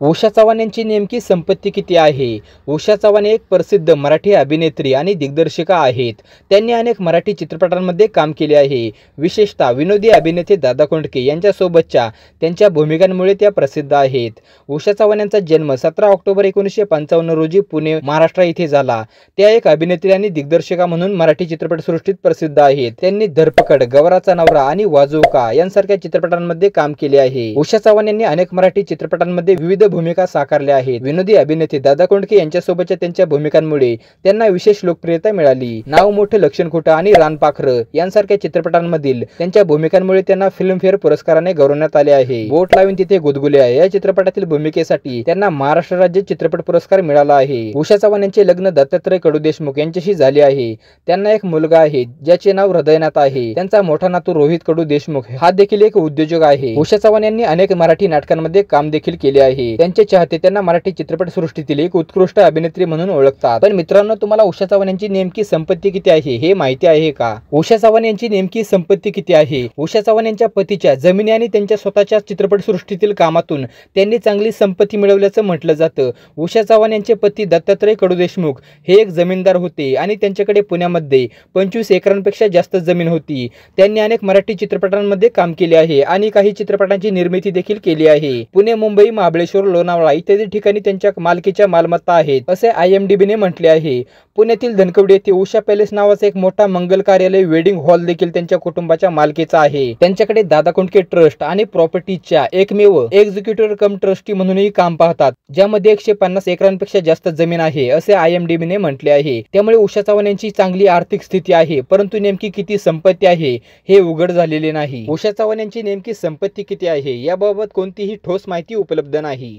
उषा चव्हाण यांची नेमकी संपत्ती किती आहे? उषा चव्हाण एक प्रसिद्ध मराठी अभिनेत्री आणि दिग्दर्शिका आहेत. त्यांनी अनेक मराठी चित्रपटांमध्ये काम केले आहे. विशेषतः विनोदी अभिनेते दादा कोंडके यांच्यासोबतच्या त्यांच्या भूमिकांमुळे त्या प्रसिद्ध आहेत. उषा चव्हाण यांचा जन्म 17 ऑक्टोबर 1955 रोजी पुणे, महाराष्ट्र येथे झाला. त्या एक अभिनेत्री आणि दिग्दर्शिका म्हणून मराठी चित्रपटसृष्टीत प्रसिद्ध आहेत. त्यांनी धरपकड, गवराचा नवरा आणि वाजोका यांसारख्या चित्रपटांमध्ये काम केले आहे. उषा चव्हाण यांनी अनेक मराठी चित्रपटांमध्ये विविध भूमिका साकारल्या आहेत. विनोदी अभिनेते दादा कोंडके यांच्यासोबतच्या त्यांच्या भूमिकांमुळे त्यांना विशेष लोकप्रियता मिळाली. नाव मोठं लक्षण खोटं आणि रानपाखरं यांसारख्या चित्रपटांमधील त्यांच्या भूमिकांमुळे त्यांना फिल्मफेअर पुरस्काराने गौरवण्यात आले आहे. बोट लावून तिथे गुदगुल्या या चित्रपटातील भूमिकेसाठी त्यांना महाराष्ट्र राज्य चित्रपट पुरस्कार मिळाला आहे. उषा चव्हाण यांचे लग्न दत्तात्रय कडू देशमुख यांच्याशी झाले आहे. त्यांना एक मुलगा आहे ज्याचे नाव हृदयनाथ आहे. त्यांचा मोठा नातू रोहित कडू देशमुख हा देखील एक उद्योजक आहे. उषा चव्हाण यांनी अनेक मराठी नाटकांमध्ये काम देखील केले आहे. त्यांचे चाहते त्यांना मराठी चित्रपट सृष्टीतील एक उत्कृष्ट अभिनेत्री म्हणून ओळखतात. पण मित्रांनो, तुम्हाला उषा चव्हाण यांची नेमकी संपत्ती किती आहे हे माहिती आहे का? उषा चव्हाण यांची नेमकी संपत्ती किती आहे? उषा चव्हाण यांच्या पतीच्या जमिनी आणि त्यांच्या स्वतःच्या चित्रपट सृष्टीतील कामातून त्यांनी चांगली संपत्ती मिळवल्याचं म्हटलं जातं. उषा चव्हाण यांचे पती दत्तात्रय कडू देशमुख हे एक जमीनदार होते आणि त्यांच्याकडे पुण्यामध्ये 25 एकरांपेक्षा जास्त जमीन होती. त्यांनी अनेक मराठी चित्रपटांमध्ये काम केले आहे आणि काही चित्रपटांची निर्मिती देखील केली आहे. पुणे, मुंबई, महाबळेश्वर, लोणावळा इत्यादी ठिकाणी त्यांच्या मालकीच्या मालमत्ता आहेत असे IMDb ने म्हटले आहे. पुण्यातील धनकवडी येथे उषा पॅलेस नावाचा एक मोठा मंगल कार्यालय वेडिंग हॉल देखील त्यांच्या कुटुंबाच्या मालकीचा आहे. त्यांच्याकडे दादा कोंडके ट्रस्ट आणि प्रॉपर्टीच्या एकमेव एक्झिक्युटिव्ह कम ट्रस्टी म्हणूनही काम पाहतात, ज्यामध्ये 150 एकरांपेक्षा जास्त जमीन आहे असे IMDb ने म्हटले आहे. त्यामुळे उषा चव्हाण यांची चांगली आर्थिक स्थिती आहे, परंतु नेमकी किती संपत्ती आहे हे उघड झालेले नाही. उषा चव्हाण यांची नेमकी संपत्ती किती आहे याबाबत कोणतीही ठोस माहिती उपलब्ध नाही.